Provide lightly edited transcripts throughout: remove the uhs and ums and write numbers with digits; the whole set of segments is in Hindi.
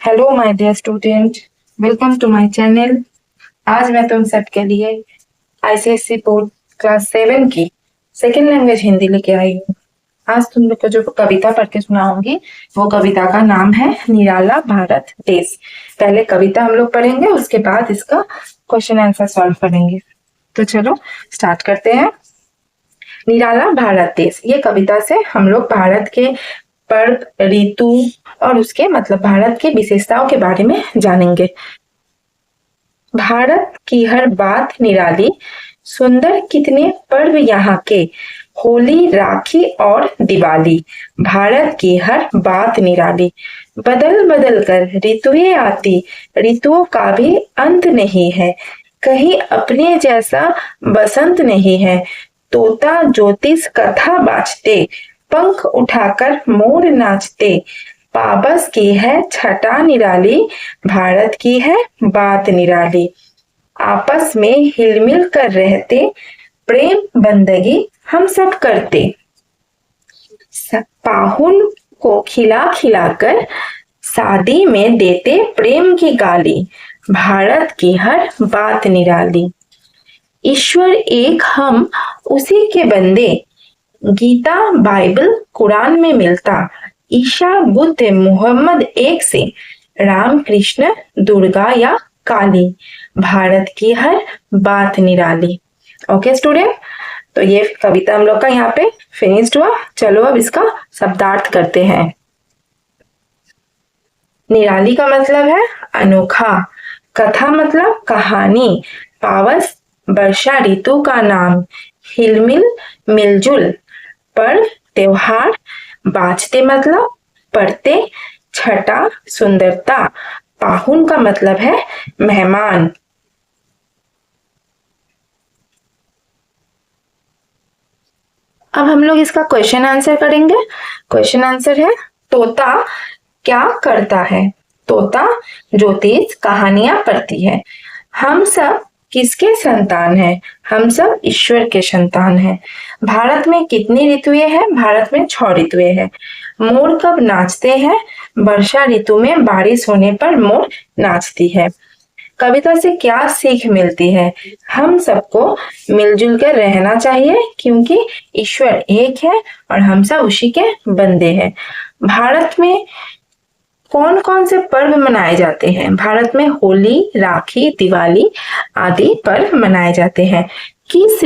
Hello my dear student, welcome to my channel. आज मैं तुम सबके लिए आईसीएसई बोर्ड क्लास 7 की सेकेंड लैंग्वेज हिंदी लेके आई हूँ। आज तुम लोग को जो कविता पढ़ के सुनाऊंगी वो कविता का नाम है निराला भारत देश। पहले कविता हम लोग पढ़ेंगे, उसके बाद इसका क्वेश्चन आंसर सॉल्व करेंगे। तो चलो स्टार्ट करते हैं। निराला भारत देश, ये कविता से हम लोग भारत के पर्व, ऋतु और उसके मतलब भारत की विशेषताओं के बारे में जानेंगे। भारत की हर बात निराली, सुंदर कितने पर्व यहाँ के, होली, राखी और दिवाली। भारत की हर बात निराली, बदल बदल कर ऋतुएं आती, ऋतुओं का भी अंत नहीं है। कहीं अपने जैसा बसंत नहीं है, तोता ज्योतिष कथा बाजते, पंख उठाकर मोर नाचते। पाबस की है छटा निराली, भारत की है बात निराली। आपस में हिलमिल कर रहते, प्रेम बंदगी हम सब करते। पाहुन को खिला खिलाकर शादी में देते प्रेम की गाली, भारत की हर बात निराली। ईश्वर एक हम उसी के बंदे, गीता बाइबल कुरान में मिलता। ईशा बुद्ध मोहम्मद एक से, राम कृष्ण दुर्गा या काली, भारत की हर बात निराली। ओके स्टूडेंट, तो ये कविता हम लोग का यहाँ पे फिनिश्ड हुआ। चलो अब इसका शब्दार्थ करते हैं। निराली का मतलब है अनोखा, कथा मतलब कहानी, पावस वर्षा ऋतु का नाम, हिलमिल मिलजुल, पर्व त्योहार, बाजते मतलब पढ़ते, छटा सुंदरता, पाहुन का मतलब है मेहमान। अब हम लोग इसका क्वेश्चन आंसर करेंगे। क्वेश्चन आंसर है, तोता क्या करता है? तोता ज्योतिष कहानियां पढ़ती है। हम सब किसके संतान हैं? हम सब ईश्वर के संतान हैं। भारत में कितनी ऋतुएं हैं? भारत में 6 ऋतुएं हैं। मोर कब नाचते हैं? वर्षा ऋतु में बारिश होने पर मोर नाचती है। कविता से क्या सीख मिलती है? हम सबको मिलजुल कर रहना चाहिए क्योंकि ईश्वर एक है और हम सब उसी के बंदे हैं। भारत में कौन कौन से पर्व मनाए जाते हैं? भारत में होली, राखी, दिवाली आदि पर्व मनाए जाते हैं। किस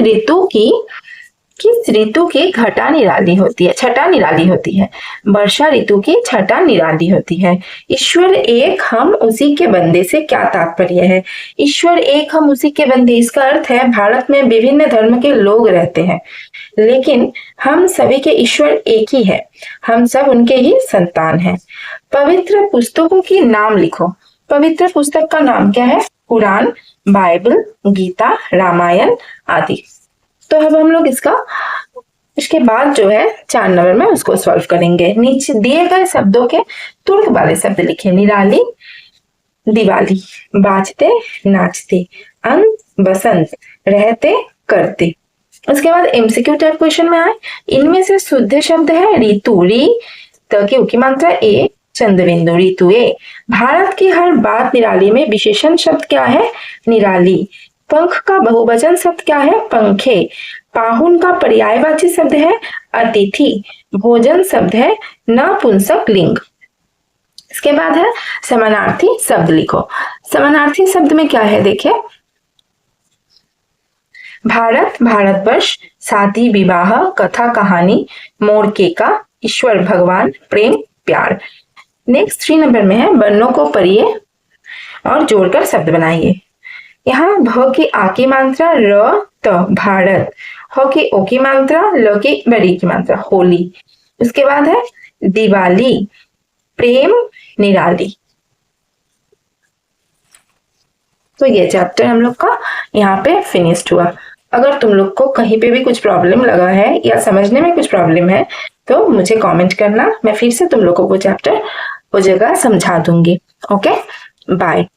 ऋतु की घटा निराली होती है, छटा निराली होती है? वर्षा ऋतु की छटा निराली होती है। ईश्वर एक हम उसी के बंदे से क्या तात्पर्य है? ईश्वर एक हम उसी के बंदे, इसका अर्थ है भारत में विभिन्न धर्म के लोग रहते हैं लेकिन हम सभी के ईश्वर एक ही है, हम सब उनके ही संतान हैं। पवित्र पुस्तकों के नाम लिखो। पवित्र पुस्तक का नाम क्या है? कुरान, बाइबल, गीता, रामायण आदि। तो अब हम लोग इसके बाद जो है 4 नंबर में उसको सॉल्व करेंगे। नीचे दिए गए शब्दों के तुर्क वाले शब्द लिखे। निराली, दिवाली, बाजते नाचते, अंत बसंत, रहते करते। उसके बाद एमसीक्यू टाइप क्वेश्चन में आए, इनमें से शुद्ध शब्द है ऋतु, री त की मात्रा ए, चंद्रबिंदु, ऋतु ए। भारत की हर बात निराली में विशेषण शब्द क्या है? निराली। पंख का बहुवचन शब्द क्या है? पंखे। पाहुन का पर्यायवाची शब्द है अतिथि। भोजन शब्द है नपुंसक लिंग। इसके बाद है समानार्थी शब्द लिखो। समानार्थी शब्द में क्या है देखिए, भारत, भारतवर्ष, शादी विवाह, कथा कहानी, मोर केका, ईश्वर भगवान, प्रेम प्यार। नेक्स्ट 3 नंबर में है वर्णों को पढ़िए और जोड़कर शब्द बनाइए। यहाँ भ की आ की मात्रा र त, भारत। ह की ओ की मात्रा, ल की बड़ी की मात्रा, होली। उसके बाद है दिवाली, प्रेम, निराली। तो ये चैप्टर हम लोग का यहाँ पे फिनिश्ड हुआ। अगर तुम लोग को कहीं पे भी कुछ प्रॉब्लम लगा है या समझने में कुछ प्रॉब्लम है तो मुझे कमेंट करना, मैं फिर से तुम लोग को वो चैप्टर वो जगह समझा दूंगी। Okay, bye.